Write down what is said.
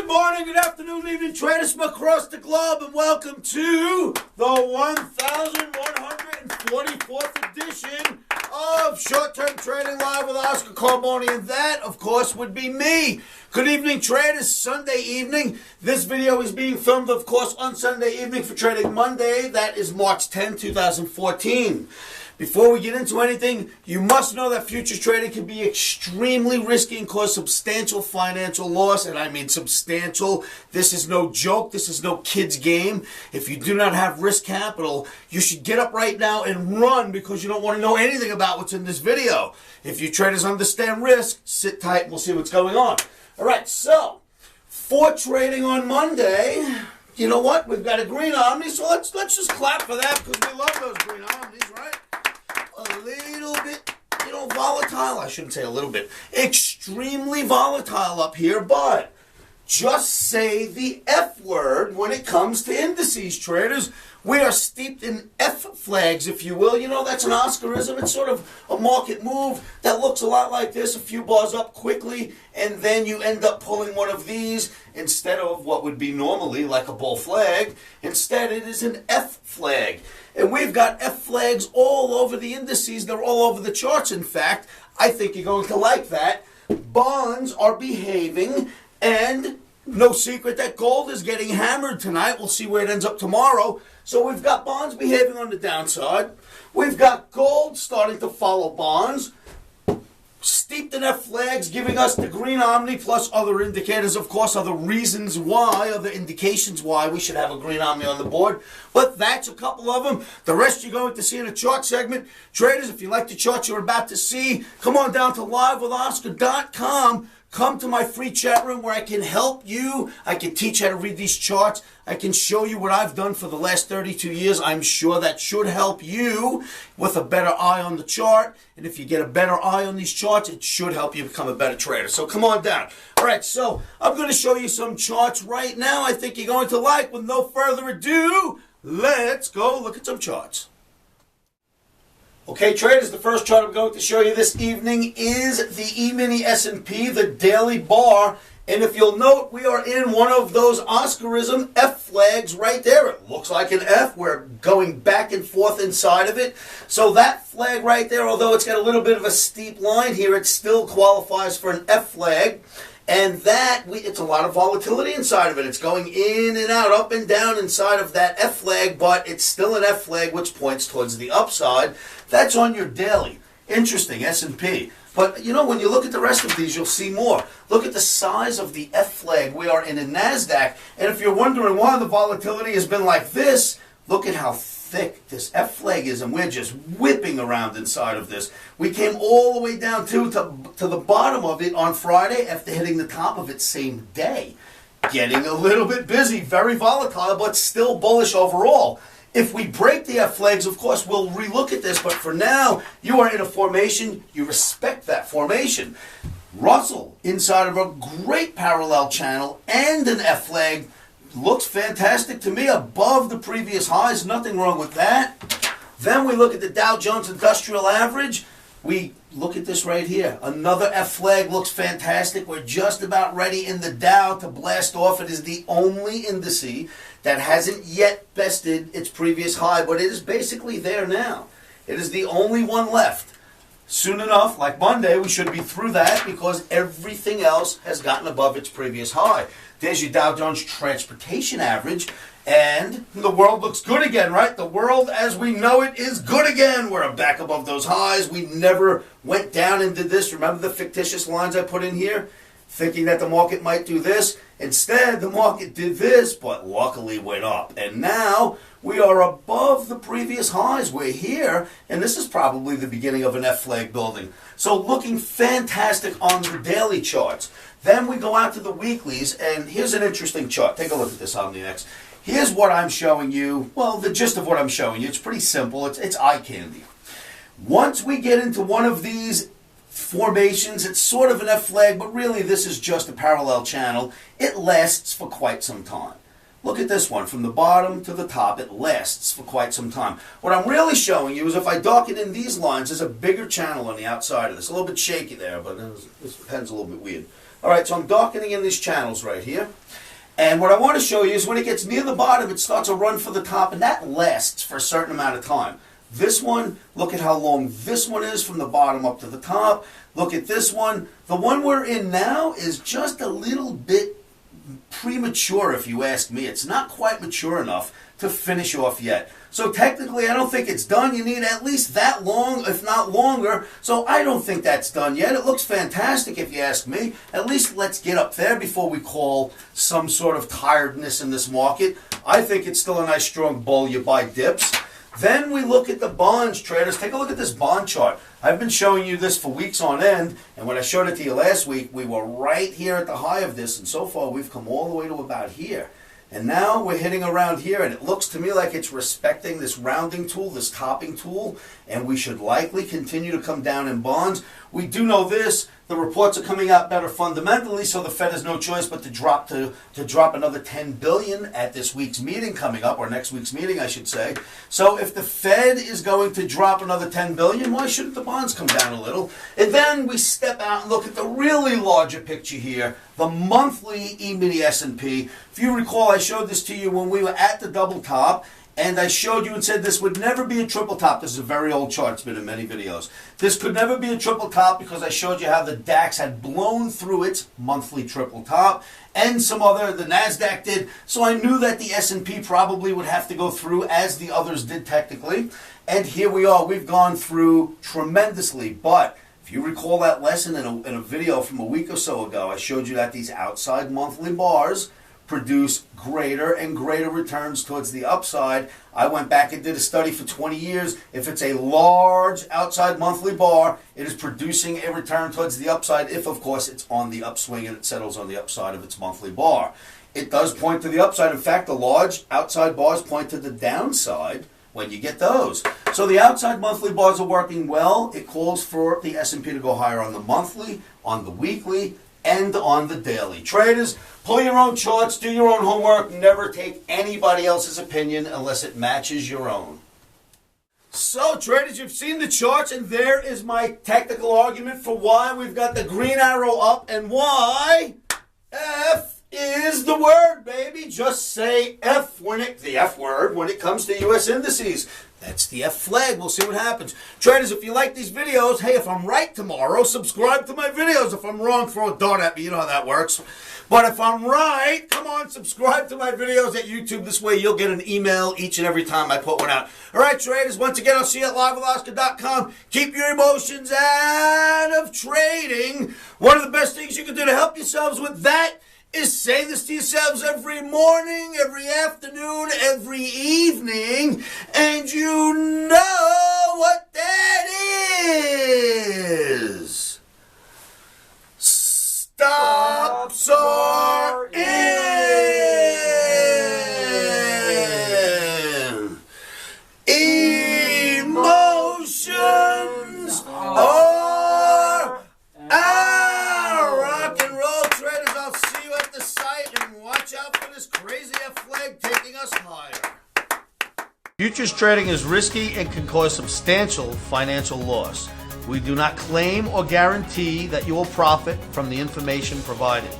Good morning, good afternoon, evening, traders from across the globe, and welcome to the 1144th edition of Short-Term Trading Live with Oscar Carboni, and that, of course, would be me. Good evening, traders. Sunday evening. This video is being filmed, of course, on Sunday evening for Trading Monday. That is March 10, 2014. Before we get into anything, you must know that futures trading can be extremely risky and cause substantial financial loss, and I mean substantial. This is no joke. This is no kid's game. If you do not have risk capital, you should get up right now and run because you don't want to know anything about what's in this video. If you traders understand risk, sit tight and we'll see what's going on. All right, so for trading on Monday, you know what? We've got a green omni, so let's just clap for that because we love those green omnis, right? A little bit, volatile. I shouldn't say a little bit. Extremely volatile up here, but just say the F word when it comes to indices, traders. We are steeped in F flags, if you will. You know, that's an Oscarism. It's sort of a market move that looks a lot like this. A few bars up quickly, and then you end up pulling one of these instead of what would be normally like a bull flag. Instead, it is an F flag. And we've got F flags all over the indices. They're all over the charts, in fact. I think you're going to like that. Bonds are behaving, and no secret that gold is getting hammered tonight. We'll see where it ends up tomorrow. So we've got bonds behaving on the downside. We've got gold starting to follow bonds. Steeped in F flags, giving us the green omni plus other indicators, of course, other reasons why, other indications why we should have a green omni on the board. But that's a couple of them. The rest you're going to see in a chart segment. Traders, if you like the chart you're about to see, come on down to livewithoscar.com. Come to my free chat room where I can help you. I can teach how to read these charts. I can show you what I've done for the last 32 years. I'm sure that should help you with a better eye on the chart. And if you get a better eye on these charts, it should help you become a better trader. So come on down. All right, so I'm going to show you some charts right now I think you're going to like. With no further ado, let's go look at some charts. Okay, traders, the first chart I'm going to show you this evening is the emini S&P, the daily bar. And if you'll note, we are in one of those Oscarism F flags right there. It looks like an F. We're going back and forth inside of it. So that flag right there, although it's got a little bit of a steep line here, it still qualifies for an F flag. And that, it's a lot of volatility inside of it. It's going in and out, up and down inside of that F flag, but it's still an F flag, which points towards the upside. That's on your daily. Interesting, S&P. But, you know, when you look at the rest of these, you'll see more. Look at the size of the F flag. We are in a NASDAQ. And if you're wondering why the volatility has been like this, look at how thick this F flag is, and we're just whipping around inside of this. We came all the way down to the bottom of it on Friday after hitting the top of it same day. Getting a little bit busy, very volatile, but still bullish overall. If we break the F flags, of course, we'll relook at this, but for now, you are in a formation, you respect that formation. Russell, inside of a great parallel channel and an F flag, looks fantastic to me, above the previous highs, nothing wrong with that. Then we look at the Dow Jones Industrial Average. We look at this right here. Another F flag looks fantastic. We're just about ready in the Dow to blast off. It is the only indice that hasn't yet bested its previous high, but it is basically there now. It is the only one left. Soon enough, like Monday, we should be through that because everything else has gotten above its previous high. There's your Dow Jones Transportation Average, and the world looks good again, right? The world as we know it is good again. We're back above those highs. We never went down and did this. Remember the fictitious lines I put in here? Thinking that the market might do this. Instead, the market did this, but luckily went up. And now we are above the previous highs. We're here, and this is probably the beginning of an F flag building. So looking fantastic on the daily charts. Then we go out to the weeklies, and here's an interesting chart. Take a look at this OMNI. Here's what I'm showing you. Well, the gist of what I'm showing you. It's pretty simple. It's eye candy. Once we get into one of these formations, it's sort of an F flag, but really this is just a parallel channel. It lasts for quite some time. Look at this one. From the bottom to the top, it lasts for quite some time. What I'm really showing you is if I darken in these lines, there's a bigger channel on the outside of this. A little bit shaky there, but this pen's a little bit weird. All right, so I'm darkening in these channels right here. And what I want to show you is when it gets near the bottom, it starts a run for the top, and that lasts for a certain amount of time. This one, look at how long this one is from the bottom up to the top. Look at this one. The one we're in now is just a little bit premature, if you ask me. It's not quite mature enough to finish off yet. So technically, I don't think it's done. You need at least that long, if not longer. So I don't think that's done yet. It looks fantastic, if you ask me. At least let's get up there before we call some sort of tiredness in this market. I think it's still a nice strong bull. You buy dips. Then we look at the bonds, traders. Take a look at this bond chart. I've been showing you this for weeks on end, and when I showed it to you last week, we were right here at the high of this, and so far we've come all the way to about here. And now we're hitting around here, and it looks to me like it's respecting this rounding tool, this topping tool, and we should likely continue to come down in bonds. We do know this. The reports are coming out better fundamentally, so the Fed has no choice but to drop another $10 billion at this week's meeting coming up, or next week's meeting, I should say. So if the Fed is going to drop another $10 billion, why shouldn't the bonds come down a little? And then we step out and look at the really larger picture here, the monthly emini S&P. If you recall, I showed this to you when we were at the double top. And I showed you and said this would never be a triple top. This is a very old chart. It's been in many videos. This could never be a triple top because I showed you how the DAX had blown through its monthly triple top. And the NASDAQ did. So I knew that the S&P probably would have to go through as the others did technically. And here we are. We've gone through tremendously. But if you recall that lesson in a video from a week or so ago, I showed you that these outside monthly bars produce greater and greater returns towards the upside. I went back and did a study for 20 years. If it's a large outside monthly bar, it is producing a return towards the upside if, of course, it's on the upswing and it settles on the upside of its monthly bar. It does point to the upside. In fact, the large outside bars point to the downside when you get those. So the outside monthly bars are working well. It calls for the S&P to go higher on the monthly, on the weekly, and on the daily. Traders, pull your own charts, do your own homework, never take anybody else's opinion unless it matches your own. So traders, you've seen the charts, and there is my technical argument for why we've got the green arrow up and why F is the word, baby. Just say F the F word when it comes to U.S. indices. That's the F flag. We'll see what happens. Traders, if you like these videos, hey, if I'm right tomorrow, subscribe to my videos. If I'm wrong, throw a dart at me. You know how that works. But if I'm right, come on, subscribe to my videos at YouTube. This way you'll get an email each and every time I put one out. All right, traders, once again, I'll see you at livewithoscar.com. Keep your emotions out of trading. One of the best things you can do to help yourselves with that is say this to yourselves every morning, every afternoon, every evening, and you know what that is. Stops are in. Emotions are out. Rock and roll, traders. I'll see you at the site, and watch out for this crazy F flag taking us higher. Futures trading is risky and can cause substantial financial loss. We do not claim or guarantee that you will profit from the information provided.